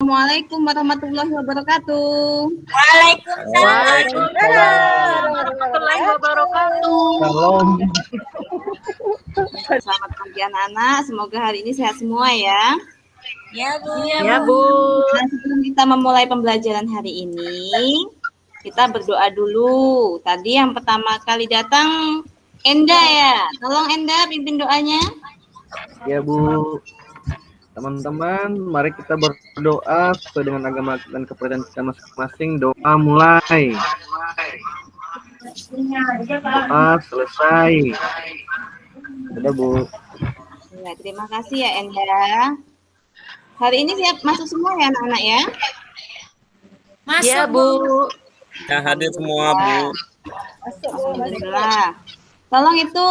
Assalamualaikum warahmatullahi wabarakatuh. Waalaikumsalam warahmatullahi wabarakatuh. Selamat pagi anak-anak, semoga hari ini sehat semua ya. Ya Bu. Nah, sebelum kita memulai pembelajaran hari ini, kita berdoa dulu. Tadi yang pertama kali datang Enda ya. Tolong Enda pimpin doanya. Ya Bu. Teman-teman, mari kita berdoa sesuai dengan agama dan kepercayaan kita masing-masing. Doa mulai. Doa selesai. Sudah Bu. Ya, terima kasih ya Enda. Hari ini siap masuk semua ya anak-anak ya? Masuk ya Bu. Ya hadir semua Bu. Alhamdulillah. Tolong itu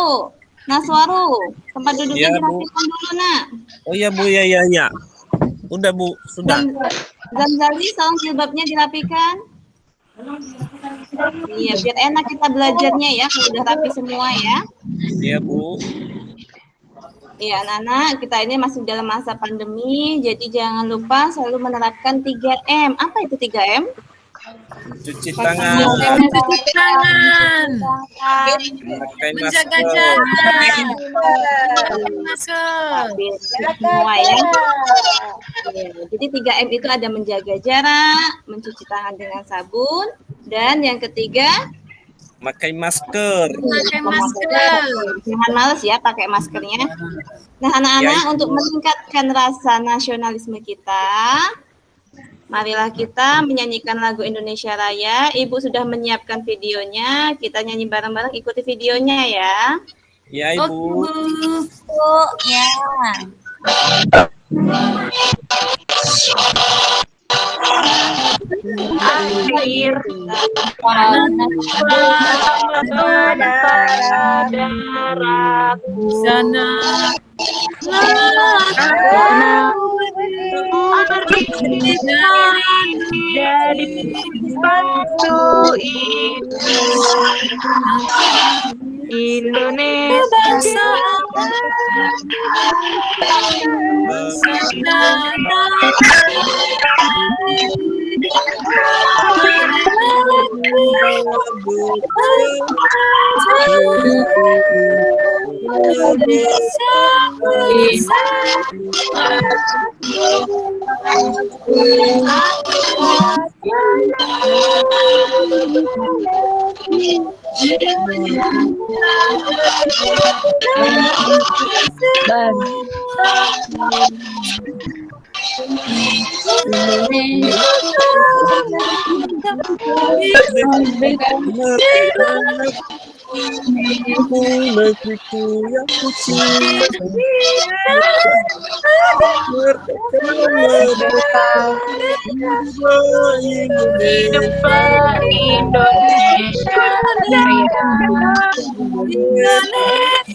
Naswaru, tempat duduknya dirapikan dulu nak. Oh iya Bu, ya. Udah Bu, sudah. Zamzali, tolong jilbabnya dirapikan. Iya, biar enak kita belajarnya ya, kalau udah rapi semua ya. Iya Bu. Iya anak-anak, kita ini masih dalam masa pandemi, jadi jangan lupa selalu menerapkan 3M. Apa itu 3M? Cuci tangan, menjaga jarak, semua ya. Jadi 3M itu ada menjaga jarak, mencuci tangan dengan sabun, dan yang ketiga pakai masker. Jangan males ya pakai maskernya. Nah anak-anak, untuk meningkatkan rasa nasionalisme kita, marilah kita menyanyikan lagu Indonesia Raya. Ibu sudah menyiapkan videonya. Kita nyanyi bareng-bareng, ikuti videonya ya. Ya Ibu. Ya. Akhir pada darahku sana. Dari batu itu Indonesia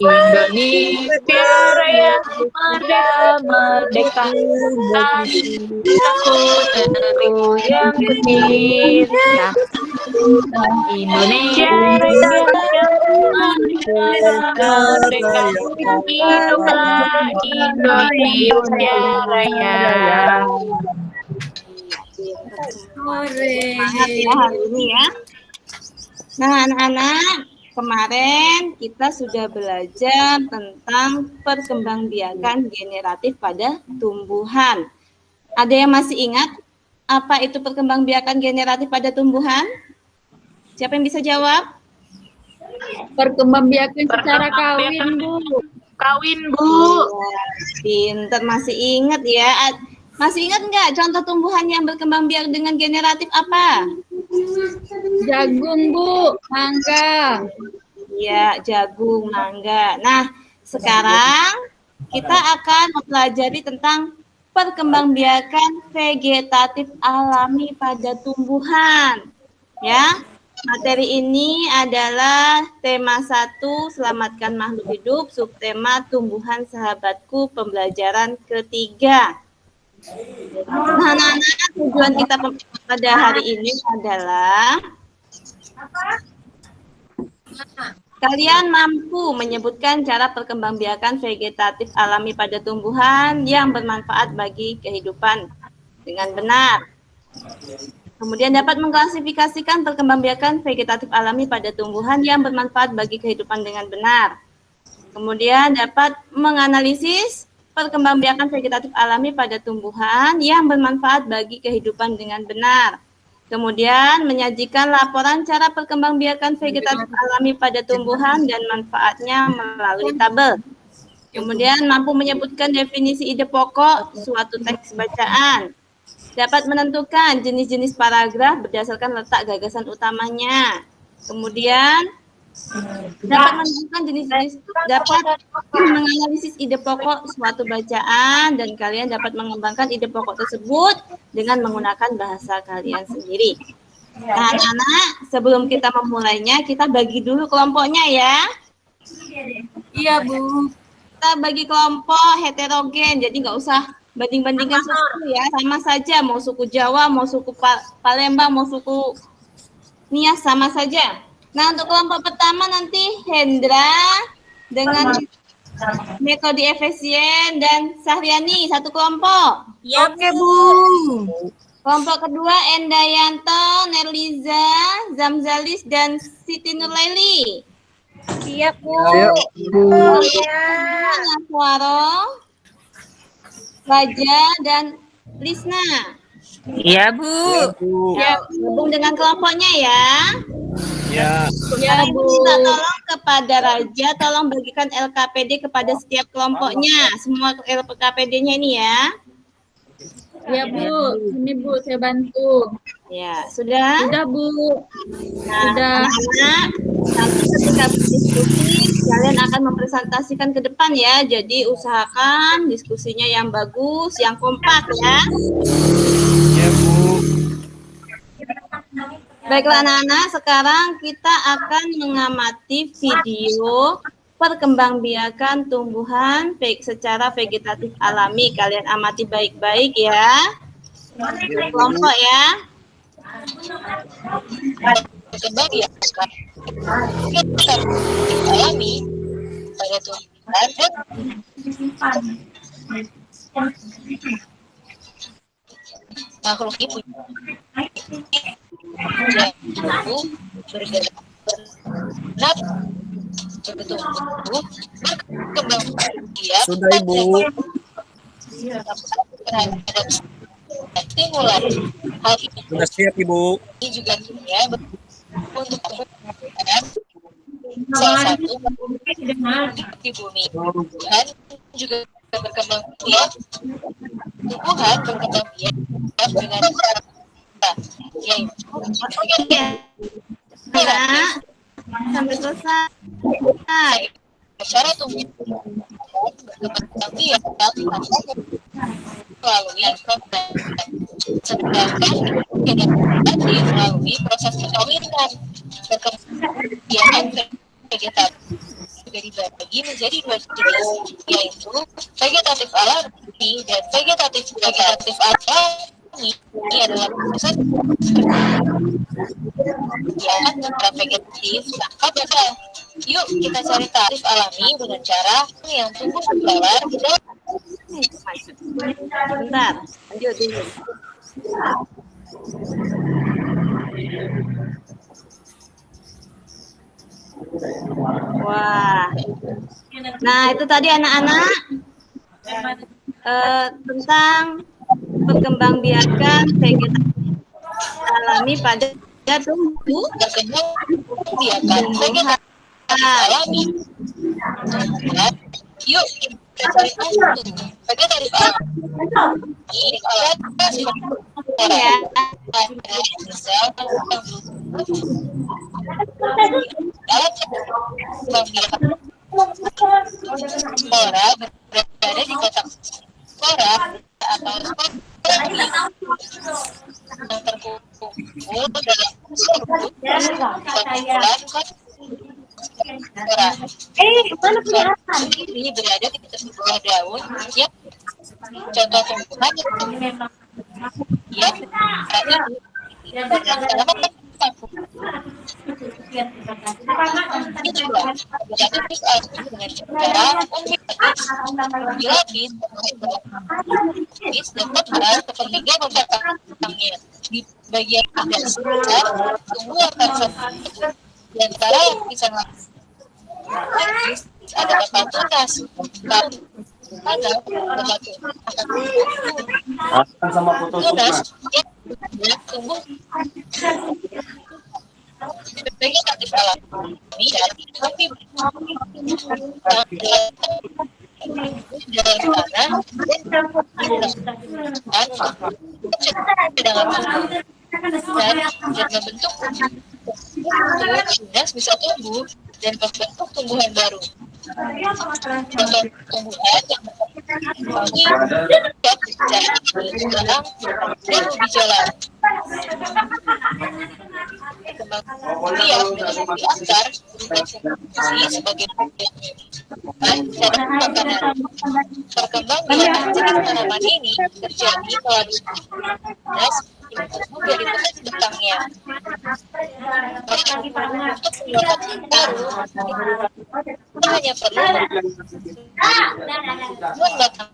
Indonesia Raya merdeka, aku negeriku yang cinta. Indonesia Raya merdeka, hiduplah Indonesia Raya. Semangat ya hari ini ya. Nah anak-anak, kemarin kita sudah belajar tentang perkembangbiakan generatif pada tumbuhan. Ada yang masih ingat apa itu perkembangbiakan generatif pada tumbuhan? Siapa yang bisa jawab? Perkembangbiakan secara kawin, Bu. Kawin, Bu. Pinter, masih ingat ya. Masih ingat nggak contoh tumbuhan yang berkembang biak dengan generatif apa? Jagung, Bu. Mangga. Ya, jagung, mangga. Nah, sekarang kita akan mempelajari tentang perkembangbiakan vegetatif alami pada tumbuhan. Ya, materi ini adalah tema 1, selamatkan makhluk hidup, subtema tumbuhan sahabatku, pembelajaran ketiga. Nah, anak-anak, tujuan kita pada hari ini adalah kalian mampu menyebutkan cara perkembangbiakan vegetatif alami pada tumbuhan yang bermanfaat bagi kehidupan dengan benar. Kemudian dapat mengklasifikasikan perkembangbiakan vegetatif alami pada tumbuhan yang bermanfaat bagi kehidupan dengan benar. Kemudian dapat menganalisis perkembangbiakan vegetatif alami pada tumbuhan yang bermanfaat bagi kehidupan dengan benar. Kemudian menyajikan laporan cara perkembangbiakan vegetatif alami pada tumbuhan dan manfaatnya melalui tabel. Kemudian mampu menyebutkan definisi ide pokok suatu teks bacaan. Dapat menentukan jenis-jenis paragraf berdasarkan letak gagasan utamanya. Kemudian dapat menentukan jenis-jenis, dapat menganalisis ide pokok suatu bacaan, dan kalian dapat mengembangkan ide pokok tersebut dengan menggunakan bahasa kalian sendiri. Nah, anak-anak, sebelum kita memulainya, kita bagi dulu kelompoknya ya. Iya, Bu. Kita bagi kelompok heterogen, jadi nggak usah banding-bandingkan suku ya, sama saja, mau suku Jawa, mau suku Palembang, mau suku Nias, sama saja. Nah, untuk kelompok pertama nanti Hendra dengan metode efisien dan Sahriani satu kelompok. Iya, Oke, Bu. Kelompok kedua Endayanto, Nerliza, Zamzalis, dan Siti Nurlaili. Siap, Bu. Siap, Bu. Naswaro, Raja, dan Lisna. Iya, Bu. Bu. Ya, gabung dengan kelompoknya ya. Ya. Ya, Bu. Minta tolong kepada Raja, tolong bagikan LKPD kepada setiap kelompoknya. Semua LKPD-nya ini ya. Ya, Bu. Ini, Bu, saya bantu. Ya, sudah? Sudah, Bu. Nah, Sudah. anak-anak, nanti ketika berdiskusi, kalian akan mempresentasikan ke depan ya. Jadi, usahakan diskusinya yang bagus, yang kompak ya. Ya, Bu. Baiklah anak-anak, sekarang kita akan mengamati video perkembangbiakan tumbuhan secara vegetatif alami. Kalian amati baik-baik ya. Kelompok ya. Perkembangbiakan vegetatif alami pada tumbuhan makhluk hidup yang tumbuh bergerak bertumbuh berkembang biak Sudah, Ibu. terhadap stimulan. Hal Sudah siap, Ibu. ini juga kimia untuk tumbuhan salah satu di bumi. Tumbuhan juga berkembang biak. Tumbuhan berkembang biak dengan cara yaitu Ya. Sampai selesai. cara tumbuhan berkembang biak melalui sedangkan vegetatif melalui proses perkawinan. Perkembangbiakan vegetatif juga dibagi menjadi dua jenis, yaitu vegetatif alami dan vegetatif alami. Ini adalah proses perkembangbiakan secara vegetatif tanpa beda. Yuk kita cari tarif alami dengan cara yang tumbuh berjalan di dalam. Bentar, lanjut dulu. Wah. Nah, itu tadi anak-anak tentang perkembangbiakan vegetatif alami pada tumbuh Perkembangbiakan vegetatif alami. Yuk kita cari tahu vegetatif alami. ya. Spora berada di kotak spora atau spora yang terkumpul dalam kumpulan spora. Ini berada di sebuah daun yang contoh tumbuhan yang berada di dalam ini juga vegetatif alami dengan cara unik. Bila jenis dapat hal ketiga membatangnya. Di bagian atas tumbuh akar satu. Di antara lapisan ada bakal tunas. Ada bakal tunas yang tumbuh vegetatif alami tapi dalam tanah dan membentuk tunas bisa tumbuh dan membentuk tumbuhan baru. Contoh tumbuhan yang dalam dan ubi jalan. Kemudian dengan ubi akar berfungsi sebagai cadangan makanan. Perkembangan jenis tanaman ini terjadi melalui tunas yang tumbuh dari tunas batangnya. Untuk penyebab baru, kita hanya perlu batang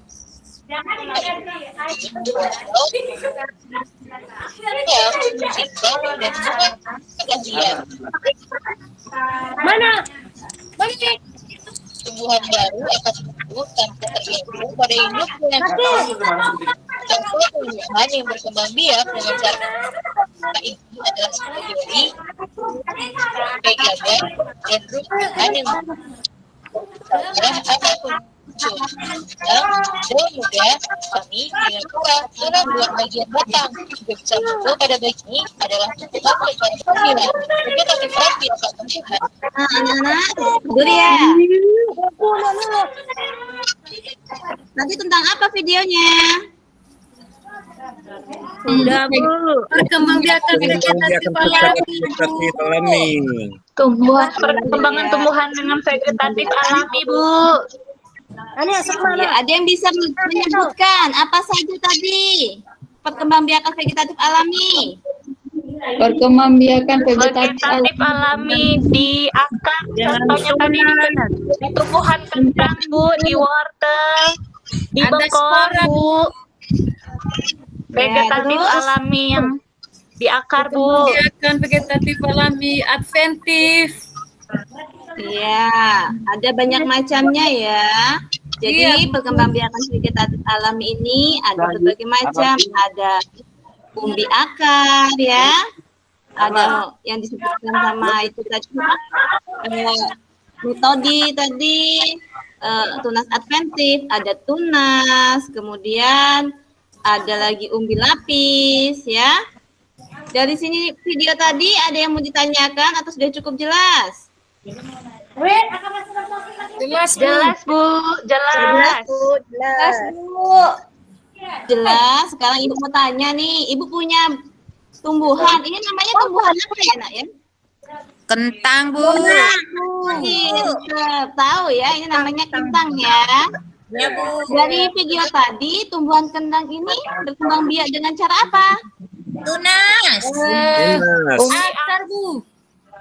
Mana? Tumbuhan baru akan tumbuh tanpa tergantung pada induknya. Contoh tumbuhan yang berkembang biak dengan cara ini adalah strawberry, pegagan, dan tumbuhan yang akan muncul. Daun muda kami dengan kuat dalam luar bagian batang juga bisa muncul pada bagian ini adalah tumbuhan vegetatif panggilan. Vegetatif rapi akan tumbuhan. Anak-anak, tidur ya. Nanti tentang apa videonya? Udah, Bu. Perkembangbiakan vegetatif alami. Tumbuhan perkembangan tumbuhan dengan vegetatif alami, Bu. Ya, ada yang bisa menyebutkan apa saja tadi perkembangbiakan vegetatif alami? Perkembangbiakan vegetatif Vegetatif alami di akar, contohnya tadi di tumbuhan kentang, Bu, di wortel, di bengkong, Bu. Vegetatif terus? alami yang di akar, Bu. Perkembangbiakan vegetatif alami adventif. Iya, ada banyak macamnya ya. Jadi perkembangbiakan vegetatif alami ini ada berbagai macam. Ada umbi akar ya, ada yang disebutkan sama itu tadi metodi tadi, tunas adventif, ada tunas, kemudian ada lagi umbi lapis ya. Dari sini video tadi ada yang mau ditanyakan atau sudah cukup jelas? Jelas, Bu. Jelas. Jelas. Sekarang Ibu mau tanya nih, Ibu punya tumbuhan. Ini namanya tumbuhan apa ya, Nak ya? Kentang, Bu. Tahu ya, ini namanya kentang ya. Ya, Bu. Dari video tadi, tumbuhan kentang ini berkembang biak dengan cara apa? Tunas. Akar, Bu.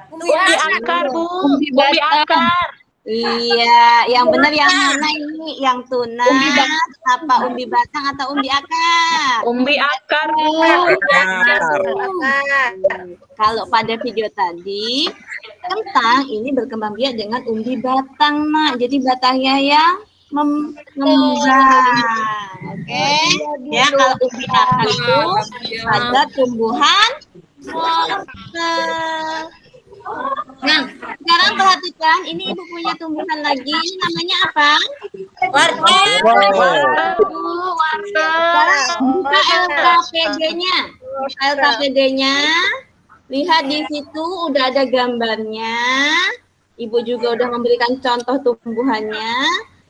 Umbi akar, Bu. Umbi akar. Iya, yang benar yang mana ini? Yang tunas, apa umbi batang atau umbi akar? Umbi akar, Bu. Kalau pada video tadi, kentang ini berkembang biak dengan umbi batang, Nak. Jadi batangnya yang mengembang. Oke. Ya, kalau umbi akar itu ada tumbuhan wortel. Nah, sekarang perhatikan, ini Ibu punya tumbuhan lagi, ini namanya apa? Wortel. Sekarang buka LKPD-nya. LKPD-nya, lihat di situ udah ada gambarnya. Ibu juga udah memberikan contoh tumbuhannya.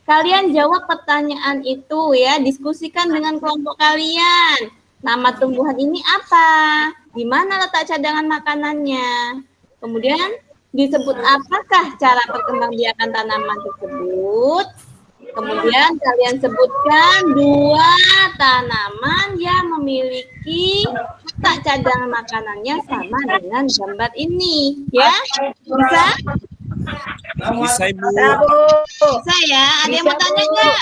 Kalian jawab pertanyaan itu ya, diskusikan dengan kelompok kalian. Nama tumbuhan ini apa? Di mana letak cadangan makanannya? Kemudian disebut apakah cara perkembangbiakan tanaman tersebut. Kemudian kalian sebutkan 2 tanaman yang memiliki letak cadangan makanannya sama dengan gambar ini. Ya, bisa? Bisa, Ibu. Bisa ya? Ada yang mau tanya nggak?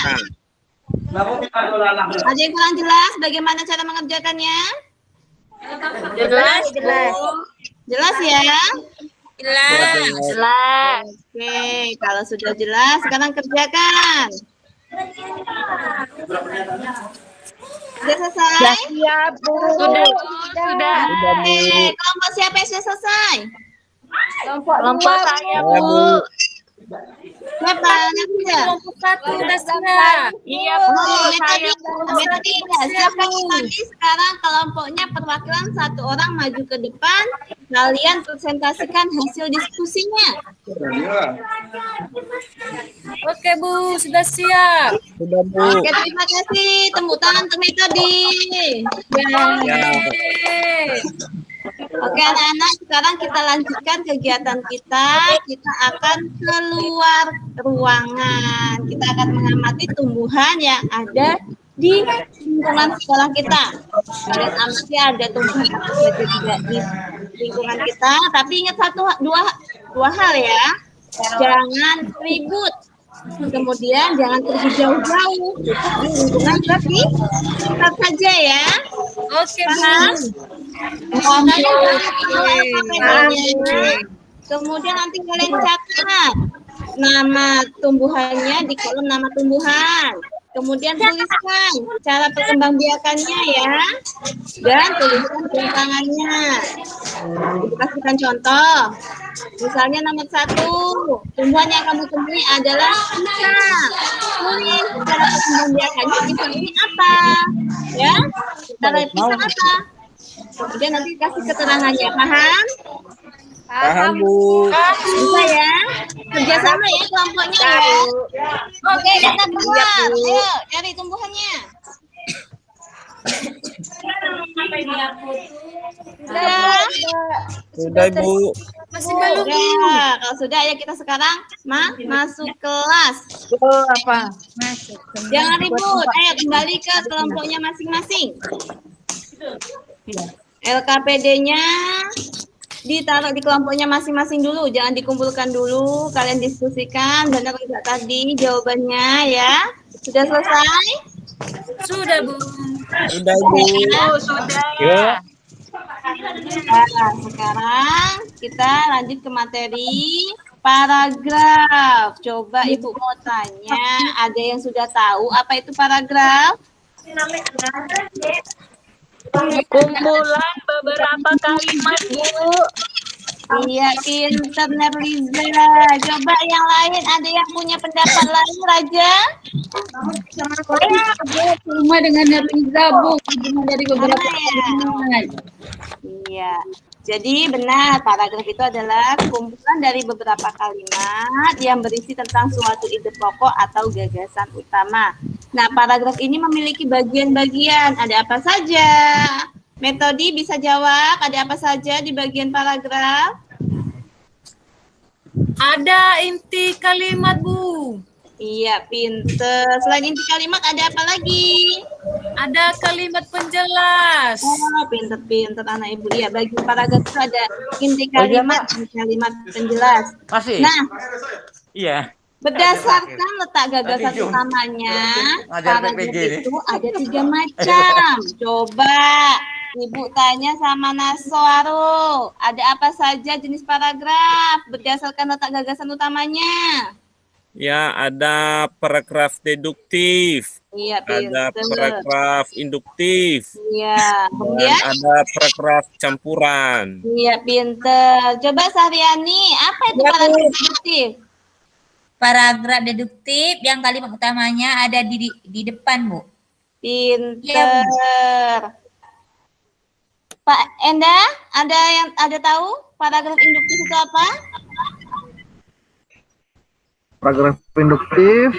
Ada yang kurang jelas bagaimana cara mengerjakannya? Jelas, jelas. Jelas ya? Jelas. Oke, kalau sudah jelas, sekarang kerjakan. Sudah selesai? Siap, Bu. Sudah, sudah. Oke, kelompok siapa yang sudah selesai? Kelompok saya, Bu. Siapa? Nafisa? Satu udah siap. Iya, Bu. Saya, Bu. Metode ya. Siapkan tadi sekarang kelompoknya perwakilan satu orang maju ke depan. Kalian presentasikan hasil diskusinya. Oke Bu, sudah siap. Sudah, Bu. Oke, terima kasih. Tepuk tangan untuk metode. Oke, anak-anak, sekarang kita lanjutkan kegiatan kita. Kita akan keluar ruangan. Kita akan mengamati tumbuhan yang ada di lingkungan sekolah kita. Kalian amati ada tumbuhan apa saja tidak di lingkungan kita. Tapi ingat dua hal ya. Jangan ribut. Kemudian jangan pergi jauh-jauh. Cukup di lingkungan sekitar saja ya. Oke Bu. Paham? Kemudian nanti kalian catat nama tumbuhannya di kolom nama tumbuhan. Kemudian tuliskan cara perkembangbiakannya ya, dan tuliskan tantangannya. Kita kasihkan contoh. Misalnya nomor 1, tumbuhan yang kamu temui adalah pisang. Tulis cara perkembangbiakannya pisang ini apa? Ya, cara pisang apa? Kemudian nanti kasih keterangannya, paham? Paham, Bu. Bisa ya? Kerjasama ya kelompoknya ya. Oke, kita keluar. Ayo, cari tumbuhannya. Sudah? Sudah, Bu. Masih belum. Sudah. Kalau sudah, ayo kita sekarang masuk kelas. Apa? Jangan ribut. Ayo kembali ke kelompoknya masing-masing. LKPD-nya ditaruh di kelompoknya masing-masing dulu, jangan dikumpulkan dulu. Kalian diskusikan benar enggak tadi jawabannya ya. Sudah selesai? Sudah Bu. Sudah, Bu. Sudah Ya. Nah, sekarang kita lanjut ke materi paragraf. Coba Ibu mau tanya, ada yang sudah tahu apa itu paragraf? kumpulan beberapa kalimat, Bu. Iya, pinter Nerliza. Coba yang lain, ada yang punya pendapat lain, Raja? Cuma dengan Nerliza Bu, cuma dari beberapa kalimat. Iya. Jadi benar, paragraf itu adalah kumpulan dari beberapa kalimat yang berisi tentang suatu ide pokok atau gagasan utama. Nah, paragraf ini memiliki bagian-bagian. Ada apa saja? Metode bisa jawab, ada apa saja di bagian paragraf? Ada inti kalimat Bu. Iya, pinter. Selain inti kalimat, ada apa lagi? Ada kalimat penjelas. Oh, pinter-pinter anak ibu. Iya, bagi paragraf itu ada inti kalimat dan kalimat penjelas. Masih? Nah, Iya. berdasarkan letak gagasan Tapi, Jung, utamanya, ngajar paragraf PPG nih. itu ada 3 macam. Coba Ibu tanya sama Naswaro, ada apa saja jenis paragraf berdasarkan letak gagasan utamanya? Ya, ada paragraf deduktif, Iya, ada pinter. paragraf induktif, Iya, dan kemudian? ada paragraf campuran. Iya, pinter. Coba Sariani, apa itu paragraf deduktif? Paragraf deduktif yang kalimat utamanya ada di depan, Bu. Pinter. Pak Enda, ada tahu paragraf induktif itu apa? Paragraf induktif,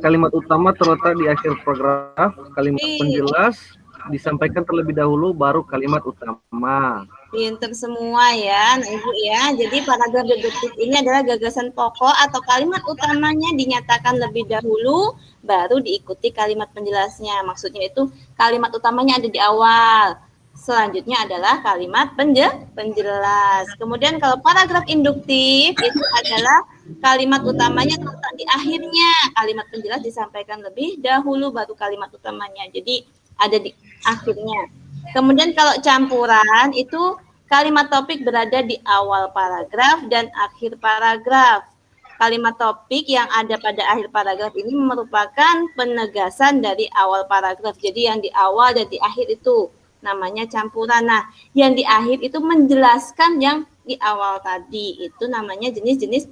kalimat utama terletak di akhir paragraf, kalimat penjelas disampaikan terlebih dahulu baru kalimat utama. Pinter semua ya, nah Ibu ya. Jadi paragraf deduktif ini adalah gagasan pokok atau kalimat utamanya dinyatakan lebih dahulu, baru diikuti kalimat penjelasnya. Maksudnya itu kalimat utamanya ada di awal. Selanjutnya adalah kalimat penjelas. Kemudian kalau paragraf induktif itu adalah kalimat utamanya terletak di akhirnya. Kalimat penjelas disampaikan lebih dahulu baru kalimat utamanya. Jadi ada di akhirnya. Kemudian kalau campuran itu kalimat topik berada di awal paragraf dan akhir paragraf. Kalimat topik yang ada pada akhir paragraf ini merupakan penegasan dari awal paragraf. Jadi yang di awal dan di akhir itu namanya campuran. Nah, yang di akhir itu menjelaskan yang di awal tadi. Itu namanya jenis-jenis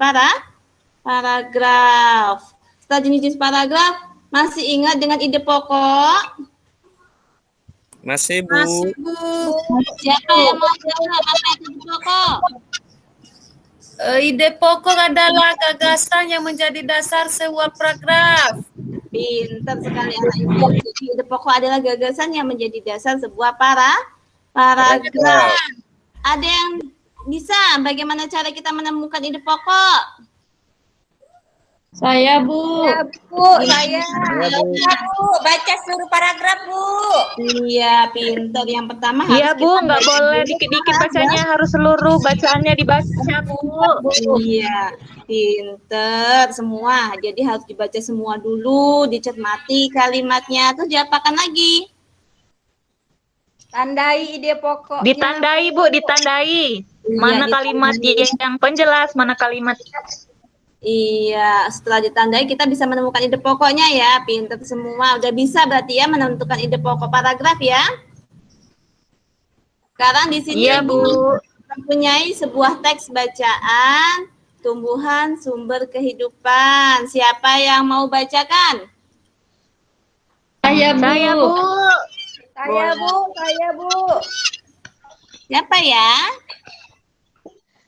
paragraf. Setelah jenis-jenis paragraf, masih ingat dengan ide pokok? Masih, Bu. Siapa yang mau jawab apa itu ide pokok? Ide pokok adalah gagasan yang menjadi dasar sebuah paragraf. Pintar sekali anak ibu. Jadi ide pokok adalah gagasan yang menjadi dasar sebuah paragraf. Ada yang bisa bagaimana cara kita menemukan ide pokok? Saya, Bu. Bu, saya. Bu, baca seluruh paragraf, Bu. Iya, pintar. Yang pertama Iya harus Bu, kita nggak baca boleh dulu dikit-dikit paragraf. bacanya, harus seluruh bacaannya dibaca Bu. Iya, pinter semua. Jadi harus dibaca semua dulu, dicermati kalimatnya, terus diapakan lagi? Tandai ide pokoknya. Ditandai Bu, ditandai. Iya, Mana kalimat ditandai. yang penjelas, mana kalimat. Iya, setelah ditandai kita bisa menemukan ide pokoknya ya. Pinter semua. Udah bisa berarti ya menentukan ide pokok paragraf ya. Sekarang di sini Iya Ibu Bu. mempunyai sebuah teks bacaan tumbuhan sumber kehidupan. Siapa yang mau bacakan? Saya, Bu. Saya Bu. Saya, Bu. Saya, Bu. Siapa ya?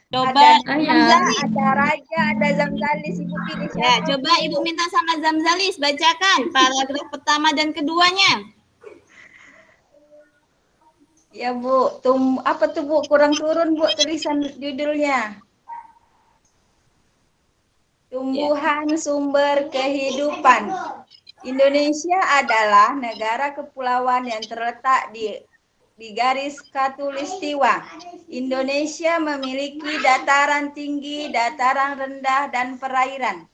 Coba Ada Saya. Hamzah, ada Raja, ada Zamzalis. Ibu pilih ya, siapa? coba Ibu minta sama Zamzalis bacakan paragraf pertama dan keduanya. Ya, Bu. Apa tuh, Bu? Kurang turun, Bu, tulisan judulnya. Tumbuhan sumber kehidupan. Indonesia adalah negara kepulauan yang terletak di garis khatulistiwa. Indonesia memiliki dataran tinggi, dataran rendah, dan perairan.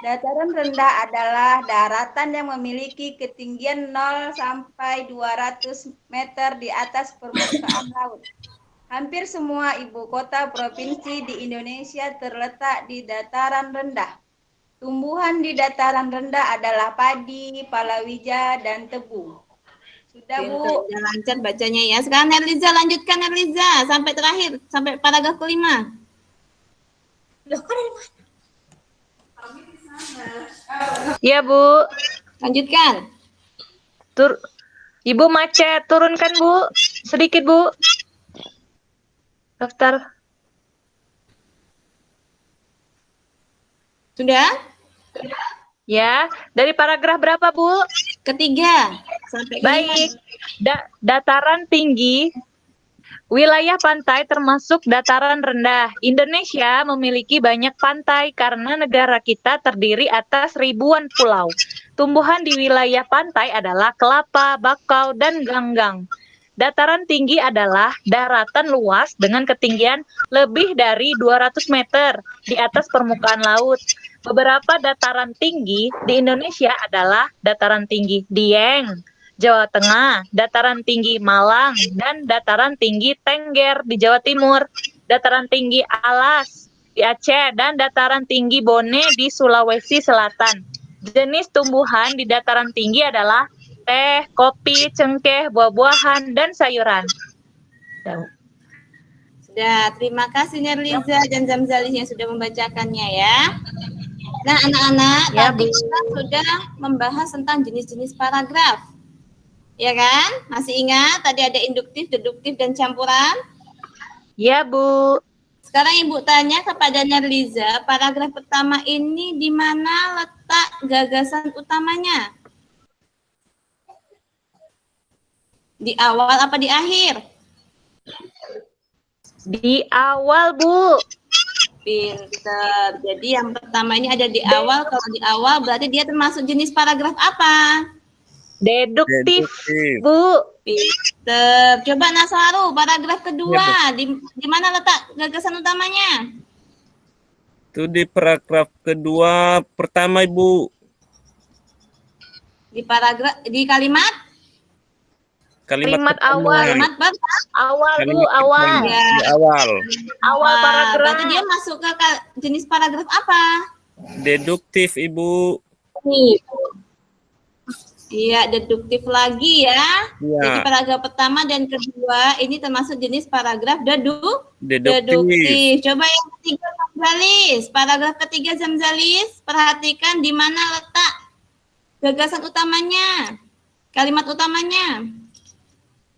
Dataran rendah adalah daratan yang memiliki ketinggian 0 sampai 200 meter di atas permukaan laut. Hampir semua ibu kota provinsi di Indonesia terletak di dataran rendah. Tumbuhan di dataran rendah adalah padi, palawija, dan tebu. Sudah, Bu. Pinter, udah lancar bacanya ya. Sekarang Nerliza, lanjutkan Nerliza sampai terakhir, sampai paragraf kelima. Iya Bu. Lanjutkan. Ibu macet, turunkan Bu. Sedikit Bu. Daftar. Sudah? Ya, dari paragraf berapa Bu? Ketiga sampai kelima. Baik. Dataran tinggi, wilayah pantai termasuk dataran rendah. Indonesia memiliki banyak pantai karena negara kita terdiri atas ribuan pulau. Tumbuhan di wilayah pantai adalah kelapa, bakau, dan ganggang. Dataran tinggi adalah daratan luas dengan ketinggian lebih dari 200 meter di atas permukaan laut. Beberapa dataran tinggi di Indonesia adalah dataran tinggi Dieng, Jawa Tengah, dataran tinggi Malang, dan dataran tinggi Tengger di Jawa Timur, dataran tinggi Alas di Aceh, dan dataran tinggi Bone di Sulawesi Selatan. Jenis tumbuhan di dataran tinggi adalah teh, kopi, cengkeh, buah-buahan, dan sayuran. Sudah, terima kasih Nerliza dan Zamzalis yang sudah membacakannya ya. Nah, anak-anak, Ya, tadi Bu. kita sudah membahas tentang jenis-jenis paragraf. Ya kan? Masih ingat tadi ada induktif, deduktif, dan campuran? Ya, Bu. Sekarang Ibu tanya kepada Nerliza, paragraf pertama ini di mana letak gagasan utamanya? Di awal apa di akhir? Di awal, Bu. Pinter. Jadi yang pertama ini ada di awal. Kalau di awal berarti dia termasuk jenis paragraf apa? Deduktif, Deduktif. Bu. Pinter. Coba Nasaru, paragraf kedua. Di mana letak gagasan utamanya? Itu di paragraf kedua pertama, Ibu. Di kalimat Kalimat pertama. awal. kalimat Awal Bu, Kalimat awal. pertama, Ya. di awal. Awal paragraf. Berarti dia masuk ke jenis paragraf apa? Deduktif, Ibu. Iya, deduktif lagi ya. Ya. Jadi paragraf pertama dan kedua ini termasuk jenis paragraf deduktif. Deduktif. Coba yang ketiga Zamzalis. Paragraf ketiga Zamzalis, perhatikan di mana letak gagasan utamanya. Kalimat utamanya.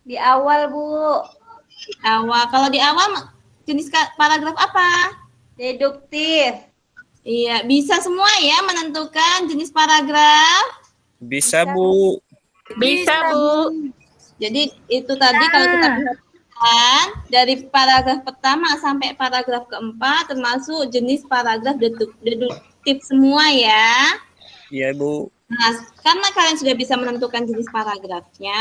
Di awal, Bu. Awal. Kalau di awal jenis paragraf apa? Deduktif. Iya, bisa semua ya menentukan jenis paragraf. Bisa, Bu. Bisa Bu. Jadi itu tadi kalau kita perhatikan dari paragraf pertama sampai paragraf keempat termasuk jenis paragraf deduktif semua ya. Iya, Bu. Nah, karena kalian sudah bisa menentukan jenis paragrafnya,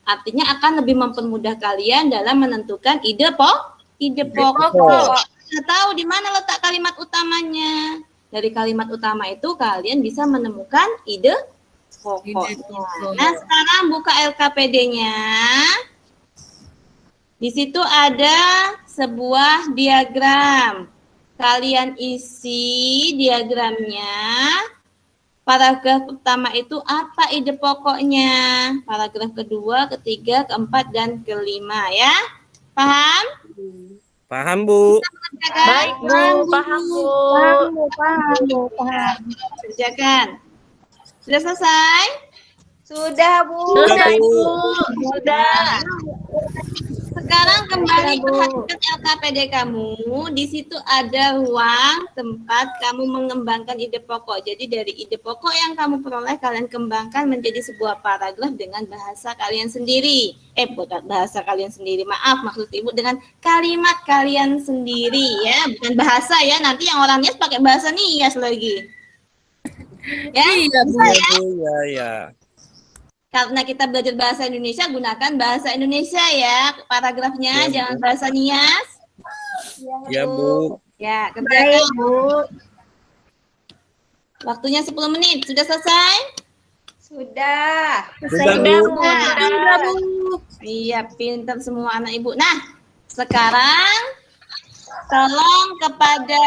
artinya akan lebih mempermudah kalian dalam menentukan ide pokok. Kita tahu di mana letak kalimat utamanya. Dari kalimat utama itu kalian bisa menemukan ide pokoknya. Nah, sekarang buka LKPD-nya. Di situ ada sebuah diagram. Kalian isi diagramnya. Paragraf pertama itu apa ide pokoknya? Paragraf kedua, ketiga, keempat, dan kelima ya. Paham? Paham, Bu. Baik Bu, paham Bu. Kerjakan. Sudah selesai? Sudah, Bu. Sudah Bu. Sudah. Sekarang kembali perhatikan LKPD kamu. Di situ ada ruang tempat kamu mengembangkan ide pokok. Jadi dari ide pokok yang kamu peroleh, kalian kembangkan menjadi sebuah paragraf dengan bahasa kalian sendiri. Bukan bahasa kalian sendiri, maaf, maksud Ibu dengan kalimat kalian sendiri ya. Bukan bahasa ya, nanti yang orang Nias pakai bahasa Nias lagi. Ya, bisa ya? Iya, ya. Karena kita belajar bahasa Indonesia, gunakan bahasa Indonesia ya. Paragrafnya Ya, jangan bahasa Nias. Ya, Bu. Ya, kerjakan Bu. Waktunya 10 menit. Sudah selesai? Sudah. Sudah, Sudah Bu. Bu. Sudah Bu. Iya, pintar semua anak Ibu. Nah, sekarang tolong kepada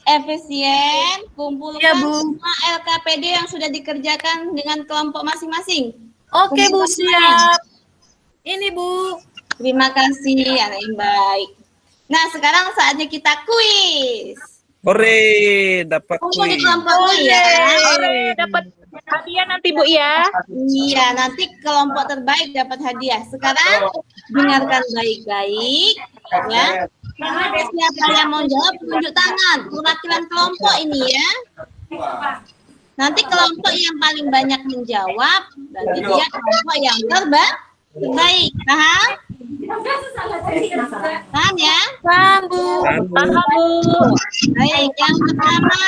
efisien, kumpulkan semua LKPD yang sudah dikerjakan dengan kelompok masing-masing. Oke Bu, Kumpulkan siap. Ini Bu. Terima kasih, anak yang baik. Nah, sekarang saatnya kita kuis. Hore, dapat Kumpul di kuis. kelompokmu ya. Dapat hadiah nanti Bu ya. Iya, nanti kelompok terbaik dapat hadiah. Sekarang dengarkan baik-baik, ya. Siapa yang mau jawab tunjuk tangan. Perwakilan kelompok ini ya. Nanti kelompok yang paling banyak menjawab, berarti dia kelompok yang terbaik. Paham? Paham ya? Paham Bu. Baik, yang pertama,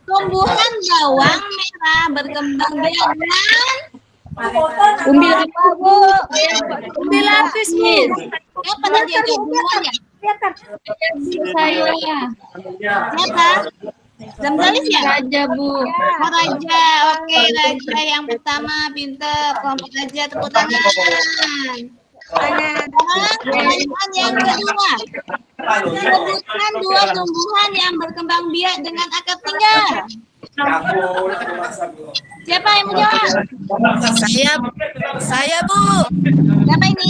tumbuhan bawang merah berkembang biak dengan Umbi lapis Miss. apa tadi yang jawab duluan ya? Saya. Siapa? Zamzalis ya? Raja Bu. Oh, Raja, oke Raja yang pertama pinter, kelompok Raja tepuk tangan. Pertanyaan yang kedua, sebutkan dua tumbuhan yang berkembang biak dengan akar tinggal. Siapa yang menjawab? Saya Bu. Siapa ini?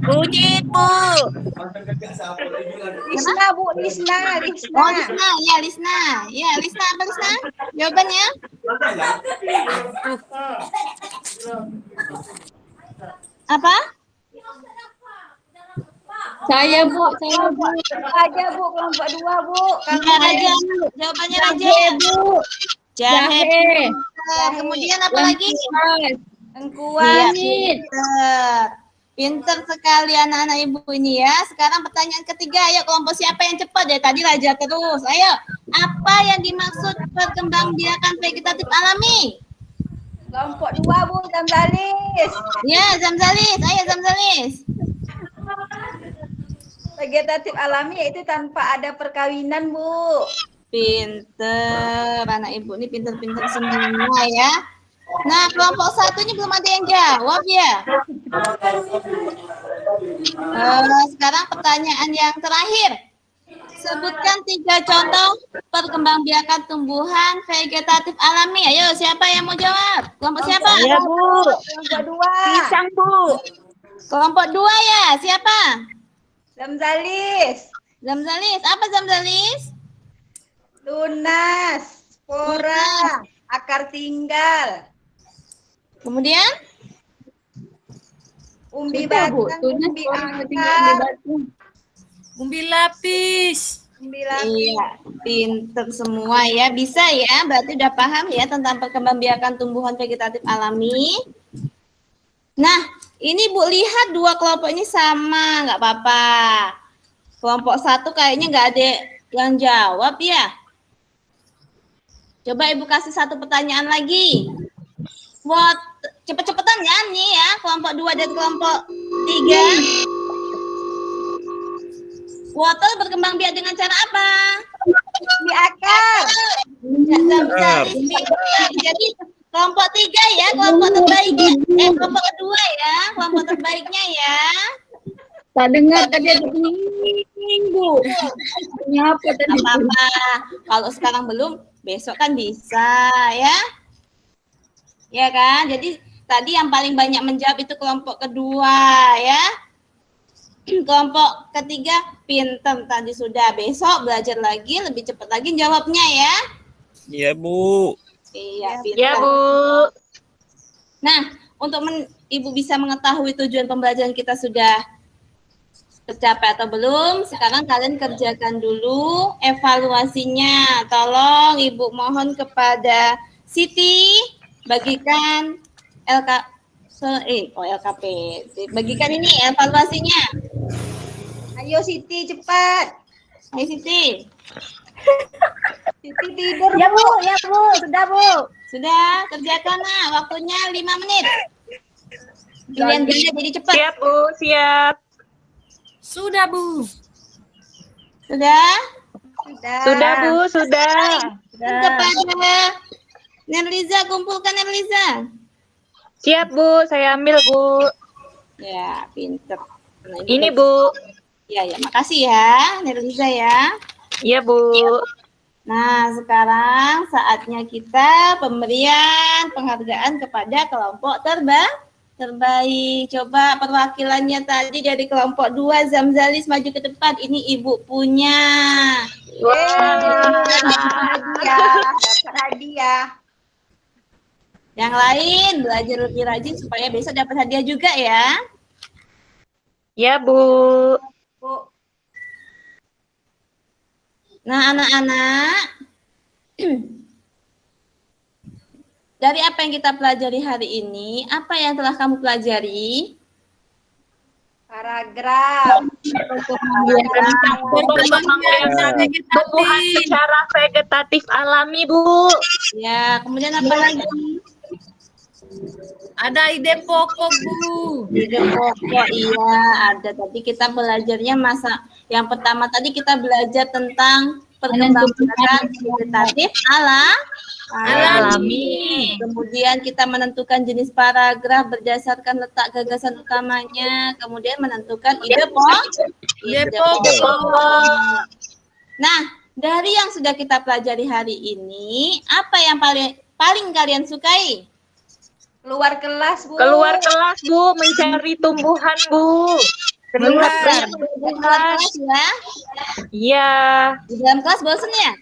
Bujit Bu. Lisna, Bu. Lisna. Oh, Lisna, ya Lisna. Ya, Lisna apa Lisna? Jawabannya? Apa? Saya Bu. Saya Bu. Raja, Bu. Kelompok 2, Bu. Ya, Raja. Jawabannya Raja. Bu. Jahe. Jahe. Kemudian apa lagi? Engkuan. Pinter. Pinter sekali anak-anak ibu ini ya. Sekarang pertanyaan ketiga, ayo kelompok siapa yang cepat ya? Tadi Raja terus. Ayo, apa yang dimaksud perkembangbiakan vegetatif alami? Kelompok 2 Bu, Zamzalis. Ya, Zamzalis. Ayo Zamzalis. Vegetatif alami yaitu tanpa ada perkawinan Bu. Pinter. Anak ibu ini pinter-pinter semua ya. Nah, kelompok 1 ini belum ada yang jawab ya. Sekarang pertanyaan yang terakhir. Sebutkan 3 contoh perkembangbiakan tumbuhan vegetatif alami. Ayo, siapa yang mau jawab? Kelompok siapa? Iya, Bu. Kelompok 2. Pisang, Bu. Kelompok 2 ya. Siapa? Zamzalis. Zamzalis. Apa Zamzalis? Tunas, spora, akar tinggal, Kemudian? umbi Itu, Bu. batang, Tunas, umbi spora, umbi akar, batang. Umbi lapis. umbi lapis. Iya, pinter semua ya. Bisa ya, berarti udah paham ya tentang perkembangbiakan tumbuhan vegetatif alami. Nah, ini Bu lihat 2 kelompok ini sama, nggak apa-apa. Kelompok 1 kayaknya nggak ada yang jawab ya. Coba Ibu kasih 1 pertanyaan lagi. Buat cepet-cepetan ya nih ya, kelompok 2 dan kelompok 3. Wortel berkembang biak dengan cara apa? Umbi akar. Jadi kelompok 3 ya, kelompok terbaiknya. Kelompok kedua ya, kelompok terbaiknya ya. Tak dengar tadi ada bunyi, Bu. Bunyi apa tadi? Nggak apa-apa. Kalau sekarang belum, besok kan bisa ya. Ya kan? Jadi tadi yang paling banyak menjawab itu kelompok kedua ya. Kelompok ketiga pinter tadi sudah. Besok belajar lagi, lebih cepat lagi jawabnya ya. Iya, Bu. Iya, pinter. Iya, Bu. Nah, untuk Ibu bisa mengetahui tujuan pembelajaran kita sudah tercapai atau belum, sekarang kalian kerjakan dulu evaluasinya. Tolong Ibu mohon kepada Siti bagikan LKP. Bagikan ini evaluasinya. Ayo Siti cepat. Ayo Siti. Siti tidur Bu. Ya Bu, sudah Bu. Sudah kerjakan nah, waktunya 5 menit. Pilihan benda jadi cepat. Siap, Bu. Siap. Sudah, Bu. Sudah? Sudah, Bu. Sudah. Kepada Nerliza, kumpulkan Nerliza. Siap, Bu. Saya ambil, Bu. Ya, pinter. Nah, Ini, Bu. Ya, makasih ya, Nerliza ya. Iya, Bu. Nah, sekarang saatnya kita pemberian penghargaan kepada kelompok terbaik. Coba perwakilannya tadi dari kelompok 2, Zamzalis maju ke depan. Ini Ibu punya. Dapat hadiah. Yang lain belajar lebih rajin supaya besok dapat hadiah juga ya. Iya, Bu. Bu. Nah, anak-anak, dari apa yang kita pelajari hari ini, apa yang telah kamu pelajari? Paragraf. Tumbuhan secara vegetatif alami, Bu. Ya, kemudian apa lagi? Ada ide pokok, Bu. Ide pokok, iya ada. Tadi kita belajarnya yang pertama tadi kita belajar tentang perkembangan vegetatif alami. Kemudian kita menentukan jenis paragraf berdasarkan letak gagasan utamanya. Kemudian menentukan ide pokok. Nah, dari yang sudah kita pelajari hari ini, apa yang paling kalian sukai? Keluar kelas Bu. Keluar kelas, Bu. Mencari tumbuhan, Bu. Keluar kelas ya. Iya. Di dalam kelas bosan ya?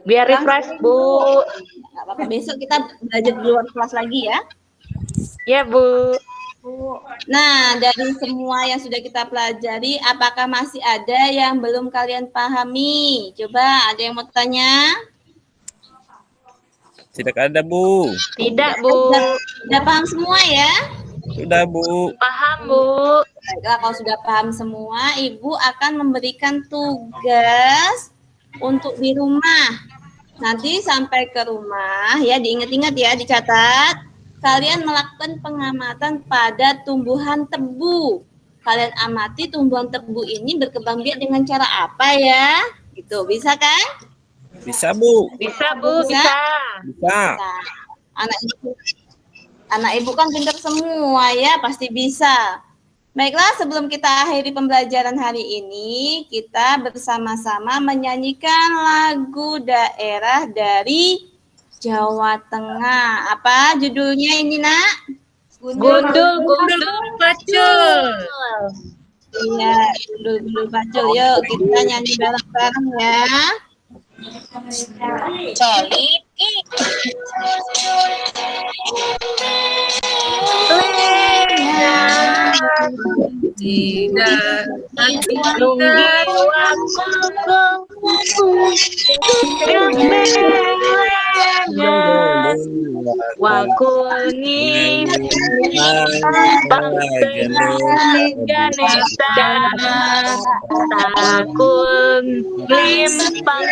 Biar refresh, Bu. Nggak apa-apa, besok kita belajar di luar kelas lagi ya. Iya, Bu. Nah, dari semua yang sudah kita pelajari, apakah masih ada yang belum kalian pahami? Coba, ada yang mau tanya? Tidak ada, Bu. Tidak, Bu. Sudah paham semua ya? Sudah, Bu. Paham, Bu. Baiklah, kalau sudah paham semua, Ibu akan memberikan tugas untuk di rumah. Nanti sampai ke rumah ya, diingat-ingat ya, dicatat. Kalian melakukan pengamatan pada tumbuhan tebu. Kalian amati tumbuhan tebu ini berkembang biak dengan cara apa ya? Gitu, bisa kan? Bisa, Bu. Bisa, Bu, Bisa? bisa. Bisa. Nah, anak ibu kan pintar semua ya, pasti bisa. Baiklah, sebelum kita akhiri pembelajaran hari ini, kita bersama-sama menyanyikan lagu daerah dari Jawa Tengah. Apa judulnya ini, Nak? Gundul pacul. Iya, gundul pacul. Yuk, kita nyanyi bareng-bareng ya. Coliki. Tidak nunggu wakuni takun limpang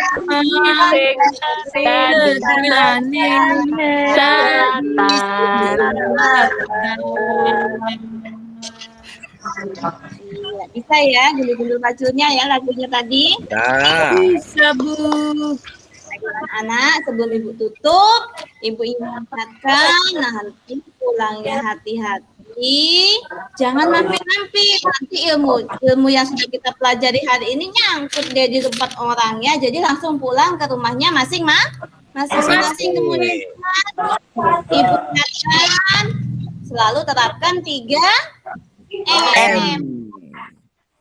Iya, bisa ya gundul-gundul paculnya ya lagunya tadi. Nah. Bisa, Bu. Anak-anak, sebelum ibu tutup, ibu ingatkan, nanti pulangnya hati-hati, jangan mampir-mampir, nanti ilmu yang sudah kita pelajari hari ini nyangkut dia di tempat orang ya, jadi langsung pulang ke rumahnya masing-masing. Kemudian ibu ingatkan, selalu terapkan 3M.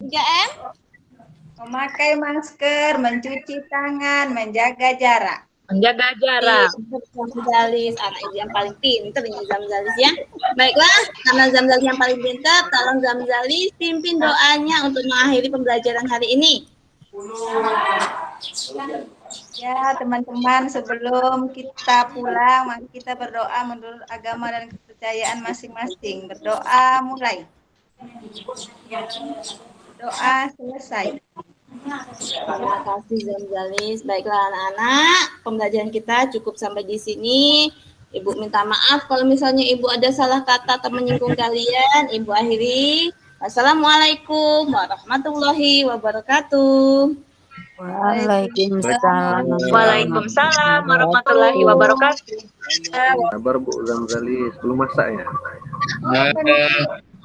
3M? Memakai masker, mencuci tangan, menjaga jarak. menjaga jarak. Zamzalis, anak ibu yang paling pintar ini Zamzalis ya. Baiklah, karena Zamzalis yang paling pintar, tolong Zamzalis pimpin doanya untuk mengakhiri pembelajaran hari ini. Ya, teman-teman, sebelum kita pulang, mari kita berdoa menurut agama dan kepercayaan masing-masing. Berdoa mulai. Doa selesai. Terima kasih Zamzalis. Baiklah anak-anak, pembelajaran kita cukup sampai di sini. Ibu minta maaf kalau misalnya ibu ada salah kata atau menyinggung kalian. Ibu akhiri. Wassalamualaikum warahmatullahi wabarakatuh. Waalaikumsalam warahmatullahi wabarakatuh. Sabar Bu Zamzalis, belum masak ya?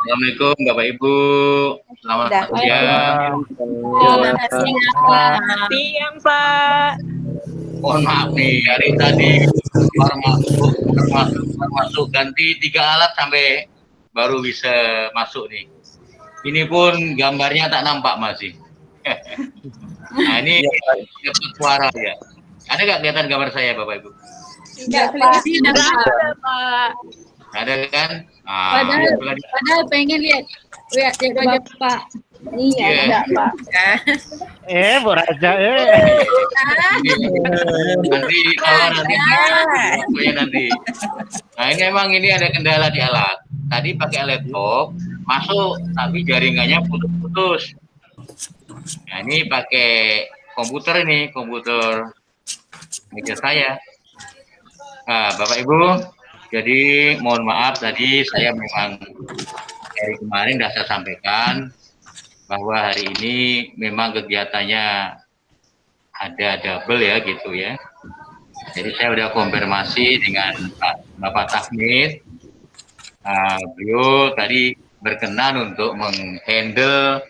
Assalamualaikum Bapak Ibu. Selamat Udah. siang. Siang, Pak. Mohon maaf nih, hari tadi masuk ganti 3 alat sampai baru bisa masuk nih. Ini pun gambarnya tak nampak masih. Nah ini dapat suara ya. Ada nggak kelihatan gambar saya Bapak Ibu? Tidak, Pak. Pak. Ada kan? Padahal pengen lihat wajah Pak. Iya, enggak, Pak. Bu Raja, nanti nanti. Nah ini memang ini ada kendala di alat. Tadi pakai laptop masuk tapi jaringannya putus-putus. Nah ini pakai komputer meja saya. Nah Bapak Ibu, jadi mohon maaf tadi saya memang dari kemarin sudah saya sampaikan bahwa hari ini memang kegiatannya ada double ya gitu ya. Jadi saya sudah konfirmasi dengan Bapak Tahmid. Beliau tadi berkenan untuk menghandle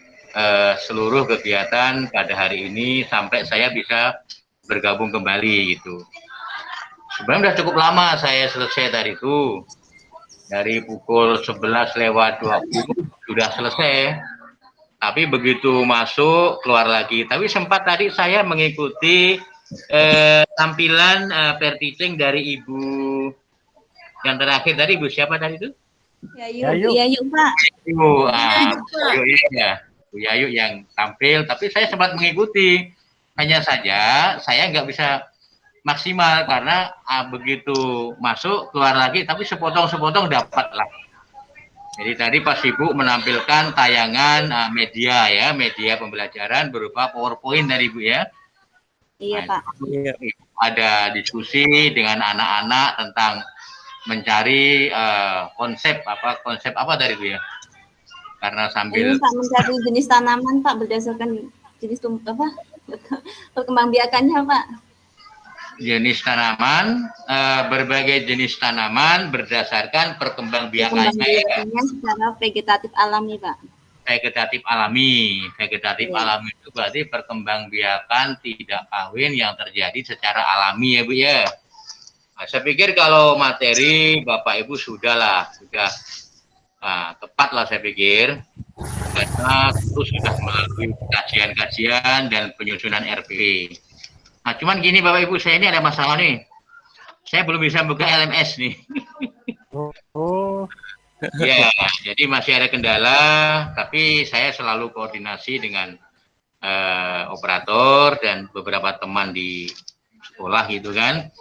seluruh kegiatan pada hari ini sampai saya bisa bergabung kembali gitu. Sebenarnya sudah cukup lama saya selesai dari itu. Dari pukul 11:20 sudah selesai. Tapi begitu masuk keluar lagi. Tapi sempat tadi saya mengikuti tampilan teaching dari Ibu yang terakhir tadi, Ibu siapa tadi itu? Yayu. Yayu, Pak. Bu Yayu yang tampil. Tapi saya sempat mengikuti. Hanya saja saya nggak bisa maksimal karena begitu masuk keluar lagi tapi sepotong-sepotong dapat lah. Jadi tadi pas Ibu menampilkan tayangan media pembelajaran berupa PowerPoint dari Ibu ya. Iya, Nah, Pak. ada diskusi dengan anak-anak tentang mencari konsep apa dari itu ya? Karena sambil Ini Pak mencari jenis tanaman Pak berdasarkan jenis perkembangbiakannya Pak. jenis tanaman, berbagai jenis tanaman berdasarkan perkembangbiakannya ya. Perkembangbiakannya secara vegetatif alami Pak. Vegetatif alami itu berarti perkembangbiakan tidak kawin yang terjadi secara alami ya Bu ya. Nah, saya pikir kalau materi Bapak Ibu sudah tepat lah saya pikir, karena itu sudah melalui kajian-kajian dan penyusunan RPP. Nah cuman gini Bapak Ibu, saya ini ada masalah nih, saya belum bisa buka LMS nih. Ya, jadi masih ada kendala, tapi saya selalu koordinasi dengan operator dan beberapa teman di sekolah gitu kan.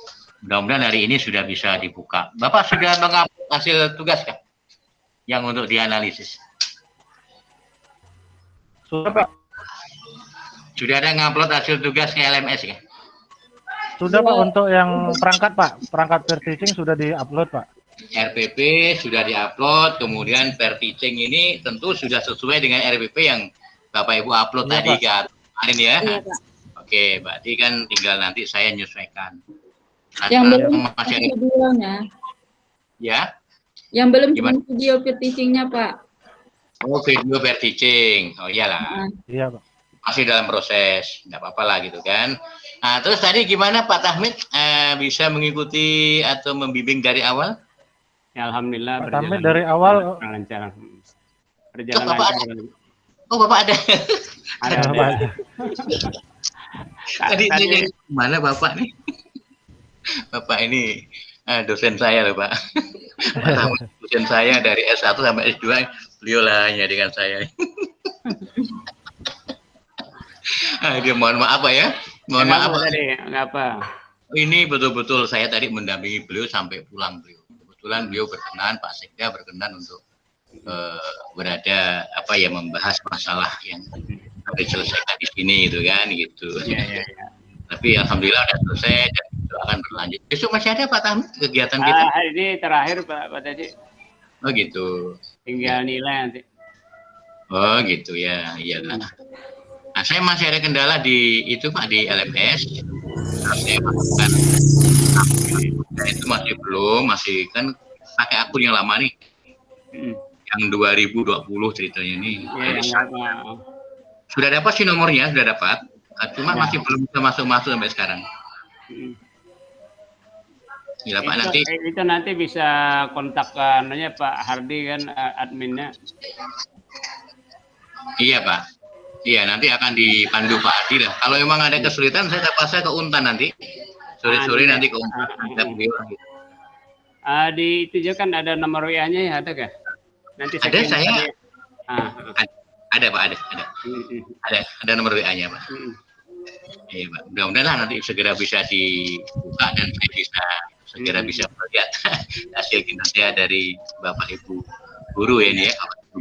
Mudah-mudahan hari ini sudah bisa dibuka. Bapak sudah mengupload hasil tugas kan? Yang untuk dianalisis. Sudah Pak. Sudah ada ngupload hasil tugas ke LMS kan? Sudah Pak, untuk yang perangkat Pak, perangkat pair teaching sudah di-upload Pak. RPP sudah diupload, kemudian pair teaching ini tentu sudah sesuai dengan RPP yang Bapak Ibu upload Iya, tadi Pak. kan, kemarin ya. Iya Pak. Oke, berarti kan tinggal nanti saya menyesuaikan. Yang belum masih ada, videonya. ya? Yang belum cuma Gimana? video teachingnya Pak. Oh, video pair teaching. Oh iyalah, Iya Pak. masih dalam proses, nggak apa-apa lah gitu kan. Nah, terus tadi gimana Pak Tahmid, bisa mengikuti atau membimbing dari awal? Ya, alhamdulillah Pak Tahmid dari awal lancar. Oh, Berjalan Bapak lancar. ada. Oh, Bapak ada. Ada. Tadi ini mana Bapak nih? Bapak ini dosen saya loh Pak. Pak Tahmid, dosen saya dari S1 sampai S2, beliau lah hanya dengan saya. Dia mohon maaf Pak ya. Mohon maaf Pak. Tadi, apa? Ini betul-betul saya tadi mendampingi beliau sampai pulang beliau. Kebetulan beliau berkenan, Pak Sekda berkenan untuk berada membahas masalah yang harus diselesaikan di sini gitu kan gitu. Iya. Tapi alhamdulillah sudah selesai dan itu akan berlanjut. Besok masih ada Pak Tahmid kegiatan kita? Hari ini terakhir Pak Tadi. Oh gitu. Tinggal nilai nanti. Oh gitu ya, iyalah. Nah, saya masih ada kendala di itu Pak, di LMS. Saya masukkan itu masih kan pakai akun yang lama nih. Yang 2020 ceritanya nih. Sudah dapat sih nomornya, sudah dapat. Cuma masih belum bisa masuk sampai sekarang. Gila Pak, nanti itu nanti bisa kontak Pak Hardi kan adminnya. Iya Pak. Iya, nanti akan dipandu Pak Adi lah. Kalau memang ada kesulitan, saya ke Untan nanti. Sore-sore nanti ke Untan. Di itu juga kan ada nomor WA-nya ya, ada kah? Nanti ada saya. Ada Pak, ada. Ada nomor WA-nya Pak. Iya Pak. Mudah-mudahan lah nanti segera bisa dibuka dan saya bisa segera bisa melihat hasil kinerja dari Bapak Ibu guru ya ini ya,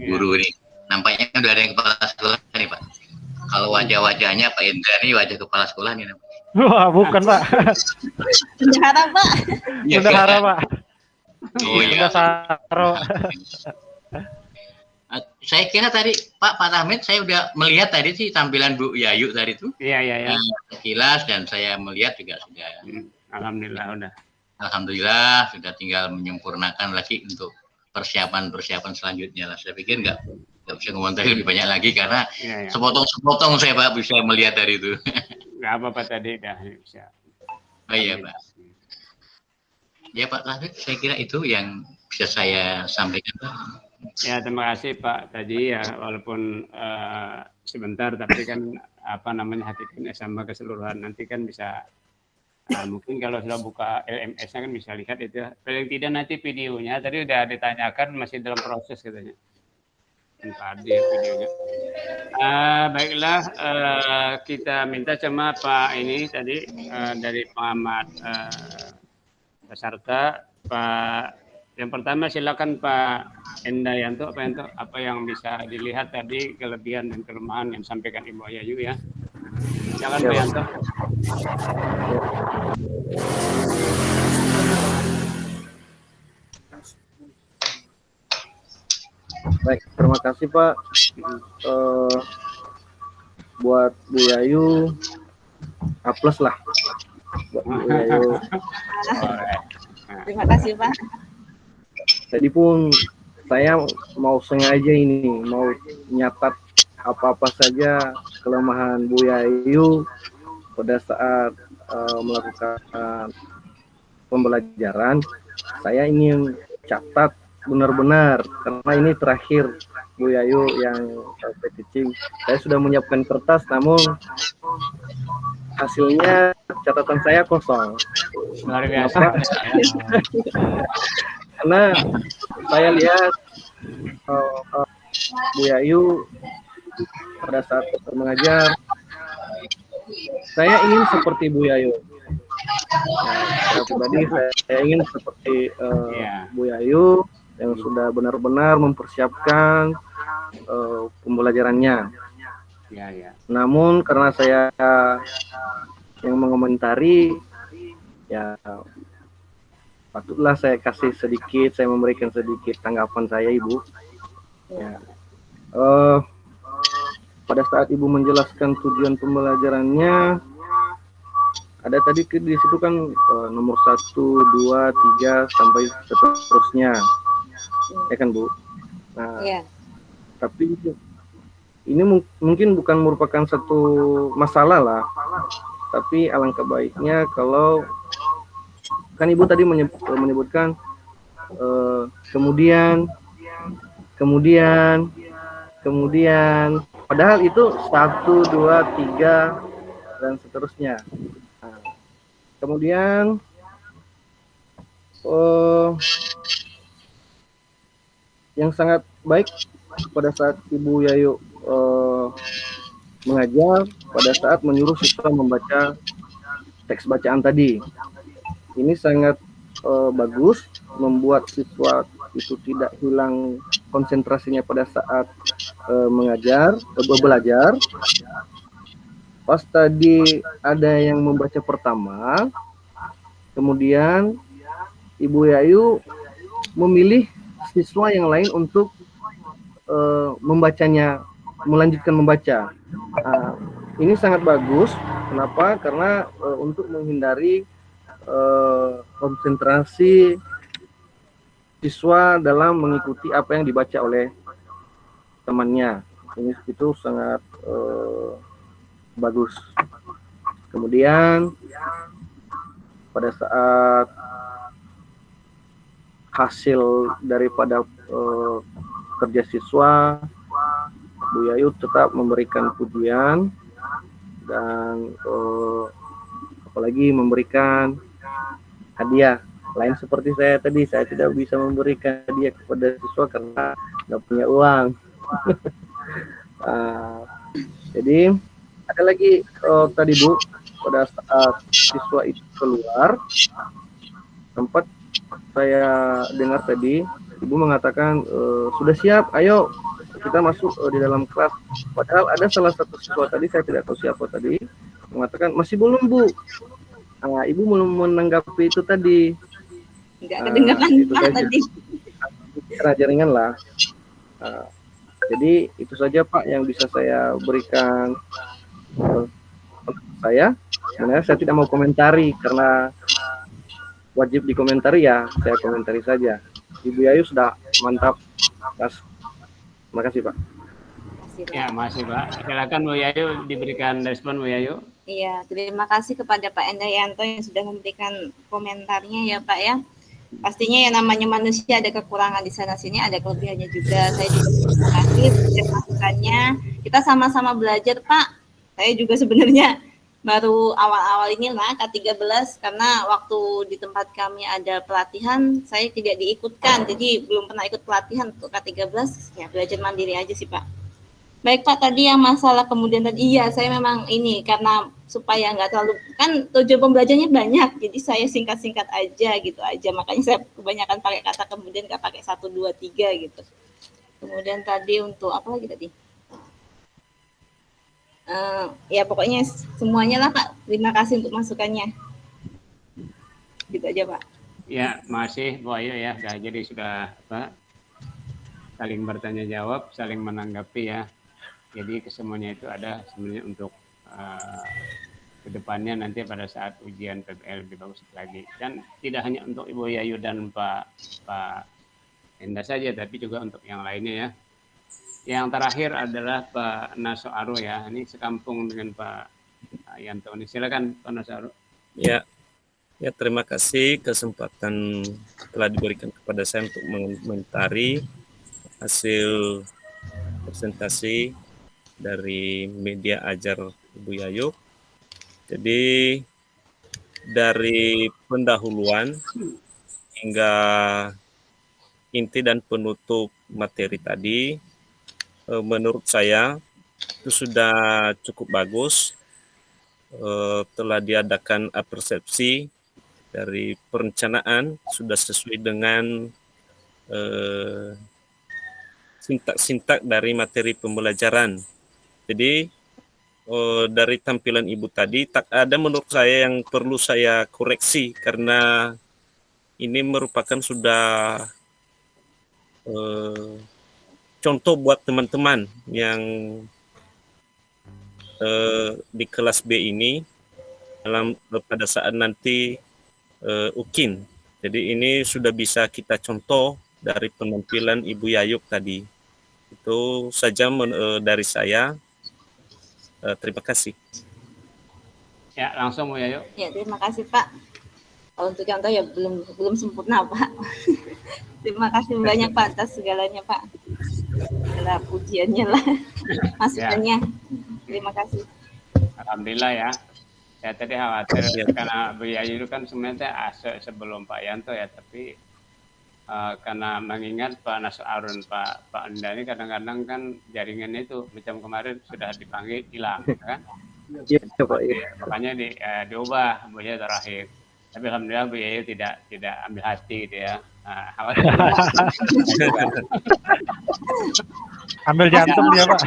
guru ini. Nampaknya udah ada yang kepala sekolah nih Pak. Kalau wajah-wajahnya Pak Indra ini wajah kepala sekolah nih. Wah, bukan Pak. Bendahara Pak. Bendahara Pak. Oh iya. Saro. Saya kira tadi Pak Tahmid, saya udah melihat tadi sih tampilan Bu Yayu tadi itu. Iya. Sekilas dan saya melihat juga sudah. Alhamdulillah udah. Alhamdulillah sudah tinggal menyempurnakan lagi untuk persiapan selanjutnya lah. Saya pikir nggak bisa ngomentari lebih banyak lagi karena sepotong saya Pak bisa melihat dari itu. Nggak apa-apa tadi dah bisa. Oh iya Pak. Ya Pak Tahmid, saya kira itu yang bisa saya sampaikan Pak. Ya terima kasih Pak tadi ya walaupun sebentar tapi kan hatikan sama keseluruhan nanti kan bisa mungkin kalau sudah buka LMS-nya kan bisa lihat itu paling tidak nanti videonya tadi udah ditanyakan masih dalam proses katanya Pak Adi videonya. Baiklah kita minta sama Pak ini tadi dari pengamat peserta Pak. Yang pertama silakan Pak Endayanto, apa yang bisa dilihat tadi kelebihan dan kelemahan yang disampaikan Ibu Yayu ya. Silakan Pak Yanto. Baik, terima kasih Pak. Buat Bu Yayu, A+ lah. Buat Bu Yayu. Terima kasih Pak. Tadi pun saya mau sengaja ini, mau nyatat apa-apa saja kelemahan Bu Yayu pada saat melakukan pembelajaran. Saya ingin catat benar-benar karena ini terakhir Bu Yayu yang teaching. Saya sudah menyiapkan kertas, namun hasilnya catatan saya kosong. Luar biasa. Karena saya lihat Bu Yayu pada saat mengajar, saya ingin seperti Bu Yayu. Secara pribadi saya ingin seperti Bu Yayu yang sudah benar-benar mempersiapkan pembelajarannya. Namun karena saya yang mengomentari, ya patutlah saya kasih sedikit, saya memberikan sedikit tanggapan saya, Ibu. Ya. Pada saat Ibu menjelaskan tujuan pembelajarannya, ada tadi di situ kan nomor 1, 2, 3 sampai seterusnya, ya kan Bu? Nah, tapi ini mungkin bukan merupakan satu masalah lah, tapi alangkah baiknya kalau kan Ibu tadi menyebutkan kemudian, padahal itu 1, 2, 3 dan seterusnya. Nah, kemudian yang sangat baik pada saat Ibu Yayu mengajar, pada saat menyuruh siswa membaca teks bacaan tadi. Ini sangat bagus, membuat siswa itu tidak hilang konsentrasinya pada saat belajar. Pas tadi ada yang membaca pertama, kemudian Ibu Yayu memilih siswa yang lain untuk membacanya, melanjutkan membaca. Ini sangat bagus. Kenapa? Karena untuk menghindari konsentrasi siswa dalam mengikuti apa yang dibaca oleh temannya. Itu sangat bagus. Kemudian pada saat hasil daripada kerja siswa, Bu Yayu tetap memberikan pujian dan apalagi memberikan hadiah. Lain seperti saya tadi, saya tidak bisa memberikan hadiah kepada siswa karena nggak punya uang. Jadi ada lagi tadi Bu, pada saat siswa itu keluar, sempat saya dengar tadi Ibu mengatakan sudah siap, ayo kita masuk di dalam kelas. Padahal ada salah satu siswa tadi, saya tidak tahu siapa tadi, mengatakan masih belum Bu. Ibu belum menanggapi itu tadi. Enggak kedengaran Pak tadi. Cara jaringan lah. Jadi itu saja Pak yang bisa saya berikan saya. Sebenarnya saya tidak mau komentari karena wajib dikomentari, ya saya komentari saja. Ibu Yayu sudah mantap. Terima kasih Pak. Ya, masih Pak. Silakan Bu Yayu diberikan respon Bu Yayu. Iya, terima kasih kepada Pak Endayanto yang sudah memberikan komentarnya ya Pak ya. Pastinya yang namanya manusia ada kekurangan di sana sini, ada kelebihannya juga. Saya juga terima kasih setiap masukannya. Kita sama-sama belajar Pak. Saya juga sebenarnya baru awal-awal ini lah K13 karena waktu di tempat kami ada pelatihan saya tidak diikutkan, jadi belum pernah ikut pelatihan untuk K13, ya belajar mandiri aja sih Pak. Baik Pak, tadi yang masalah kemudian tadi, iya saya memang ini karena supaya nggak terlalu, kan tujuan pembelajarannya banyak, jadi saya singkat-singkat aja gitu aja, makanya saya kebanyakan pakai kata kemudian nggak pakai 1, 2, 3 gitu. Kemudian tadi untuk apa lagi tadi? Ya pokoknya semuanya lah Pak, terima kasih untuk masukannya. Gitu aja Pak. Ya, masih Bu Ayu ya. Jadi sudah saling bertanya jawab, saling menanggapi ya. Jadi kesemuanya itu ada sebenarnya untuk kedepannya nanti pada saat ujian PPL lebih bagus lagi. Dan tidak hanya untuk Ibu Yayu dan Pak Enda saja, tapi juga untuk yang lainnya ya. Yang terakhir adalah Pak Naso Aro ya. Ini sekampung dengan Pak Yanto. Silakan Pak Naso Aro. Ya, terima kasih kesempatan telah diberikan kepada saya untuk mengomentari hasil presentasi dari media ajar Ibu Yayu. Jadi dari pendahuluan hingga inti dan penutup materi tadi, menurut saya itu sudah cukup bagus. Telah diadakan persepsi dari perencanaan, sudah sesuai dengan sintak-sintak dari materi pembelajaran. Jadi dari tampilan Ibu tadi, tak ada menurut saya yang perlu saya koreksi karena ini merupakan sudah contoh buat teman-teman yang di kelas B ini pada saat nanti UKIN. Jadi ini sudah bisa kita contoh dari penampilan Ibu Yayuk tadi. Itu saja dari saya. Terima kasih. Ya, langsung Bu Yayu. Ya, terima kasih Pak. Kalau untuk contoh ya belum sempurna Pak. Terima kasih banyak Pak atas segalanya Pak. Segala pujiannya lah, masukannya. Terima kasih. Alhamdulillah ya. Saya tadi khawatir karena Bu Yayu itu kan sebenarnya sebelum Pak Yanto ya, tapi karena mengingat Pak Naso Arun, Pak Enda ini kadang-kadang kan jaringannya itu macam kemarin sudah dipanggil hilang, kan? Iya Pak. Makanya diubah Bu Yayu terakhir. Tapi alhamdulillah Bu Yayu tidak ambil hati gitu ya. Khawatir. Ambil jantung dia Pak.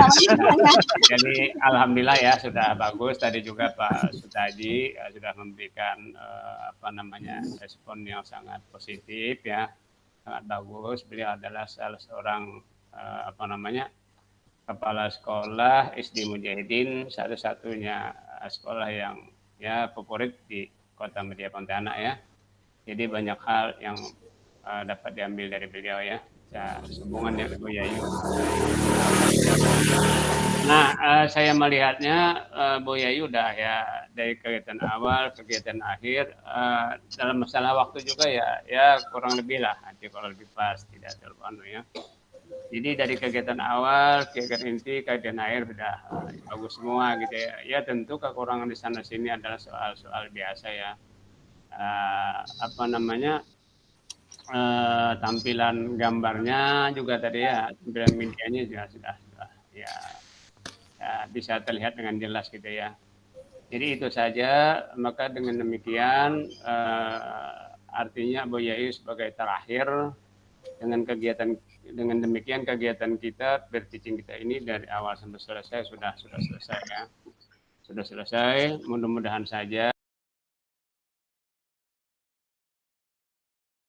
Jadi alhamdulillah ya sudah bagus. Tadi juga Pak Sutaji sudah memberikan respon yang sangat positif ya. Sangat bagus. Beliau adalah salah seorang kepala sekolah SD Mujahidin, satu-satunya sekolah yang ya favorit di Kota Media Pontianak ya. Jadi banyak hal yang dapat diambil dari beliau ya. Hubungan dengan Ibu Yayu. Nah, saya melihatnya Bu Yayu udah ya dari kegiatan awal, kegiatan akhir, dalam masalah waktu juga ya kurang lebih lah, nanti kalau lebih pas tidak terlalu ya. Jadi dari kegiatan awal, kegiatan inti, kegiatan akhir sudah bagus semua gitu ya. Ya tentu kekurangan di sana sini adalah soal-soal biasa ya. Tampilan gambarnya juga tadi ya, tampilan medianya juga sudah ya bisa terlihat dengan jelas gitu ya. Jadi itu saja, maka dengan demikian artinya Bu Yayu sebagai terakhir dengan demikian kegiatan kita berteaching kita ini dari awal sampai selesai sudah selesai ya. Sudah selesai, mudah-mudahan saja